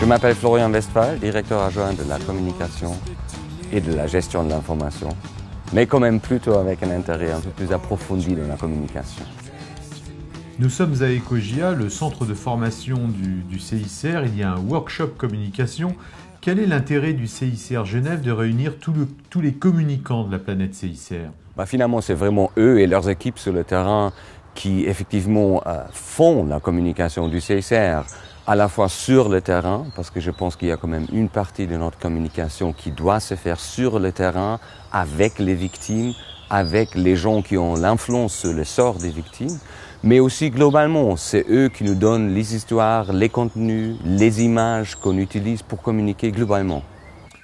Je m'appelle Florian Westphal, directeur adjoint de la communication et de la gestion de l'information, mais quand même plutôt avec un intérêt un peu plus approfondi dans la communication. Nous sommes à Ecogia, le centre de formation du CICR. Il y a un workshop communication. Quel est l'intérêt du CICR Genève de réunir tous les communicants de la planète CICR? Finalement, c'est vraiment eux et leurs équipes sur le terrain qui effectivement font la communication du CICR, à la fois sur le terrain, parce que je pense qu'il y a quand même une partie de notre communication qui doit se faire sur le terrain, avec les victimes, avec les gens qui ont l'influence sur le sort des victimes, mais aussi globalement, c'est eux qui nous donnent les histoires, les contenus, les images qu'on utilise pour communiquer globalement.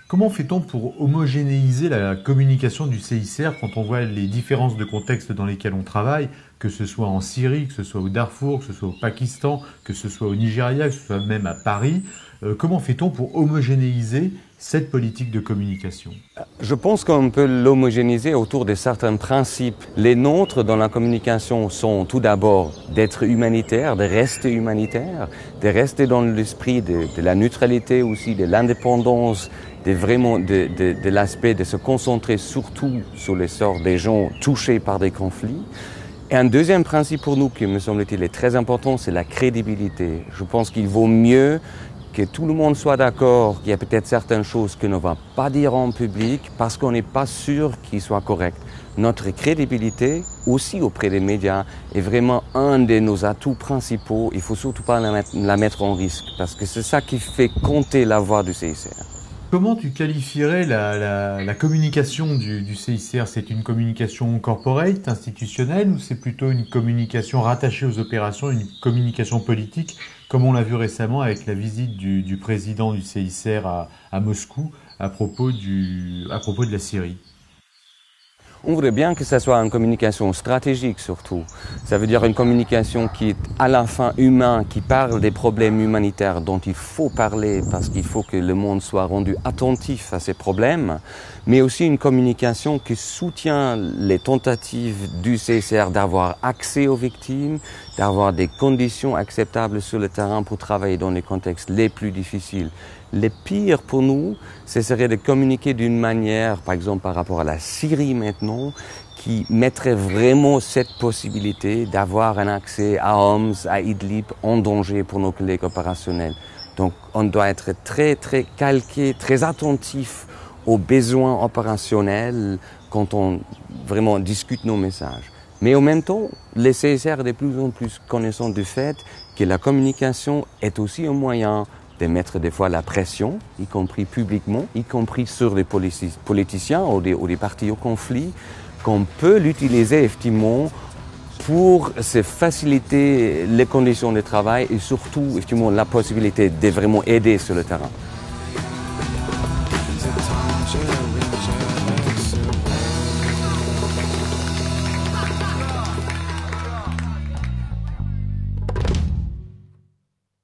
Comment fait-on pour homogénéiser la communication du CICR quand on voit les différences de contexte dans lesquels on travaille, que ce soit en Syrie, que ce soit au Darfour, que ce soit au Pakistan, que ce soit au Nigeria, que ce soit même à Paris? Comment fait-on pour homogénéiser cette politique de communication? Je pense qu'on peut l'homogénéiser autour de certains principes. Les nôtres dans la communication sont tout d'abord d'être humanitaire, de rester humanitaire, de rester dans l'esprit de la neutralité aussi, de l'indépendance, de l'aspect de se concentrer surtout sur les sorts des gens touchés par des conflits. Et un deuxième principe pour nous qui me semble-t-il est très important, c'est la crédibilité. Je pense qu'il vaut mieux que tout le monde soit d'accord qu'il y a peut-être certaines choses qu'on ne va pas dire en public parce qu'on n'est pas sûr qu'ils soient corrects. Notre crédibilité, aussi auprès des médias, est vraiment un de nos atouts principaux. Il ne faut surtout pas la mettre en risque parce que c'est ça qui fait compter la voix du CICR. Comment tu qualifierais la communication du CICR? C'est une communication corporate, institutionnelle, ou c'est plutôt une communication rattachée aux opérations, une communication politique, comme on l'a vu récemment avec la visite du président du CICR à Moscou à propos de la Syrie? On voudrait bien que ça soit une communication stratégique surtout. Ça veut dire une communication qui est à la fin humaine, qui parle des problèmes humanitaires dont il faut parler parce qu'il faut que le monde soit rendu attentif à ces problèmes, mais aussi une communication qui soutient les tentatives du CICR d'avoir accès aux victimes, d'avoir des conditions acceptables sur le terrain pour travailler dans les contextes les plus difficiles. Le pire pour nous, ce serait de communiquer d'une manière, par exemple par rapport à la Syrie maintenant, qui mettrait vraiment cette possibilité d'avoir un accès à Homs, à Idlib, en danger pour nos collègues opérationnels. Donc on doit être très calqué, très attentif aux besoins opérationnels quand on vraiment discute nos messages. Mais en même temps, les CICR est de plus en plus connaissant du fait que la communication est aussi un moyen de mettre des fois la pression, y compris publiquement, y compris sur les politiciens ou des partis au conflit, qu'on peut l'utiliser effectivement pour se faciliter les conditions de travail et surtout effectivement la possibilité de vraiment aider sur le terrain.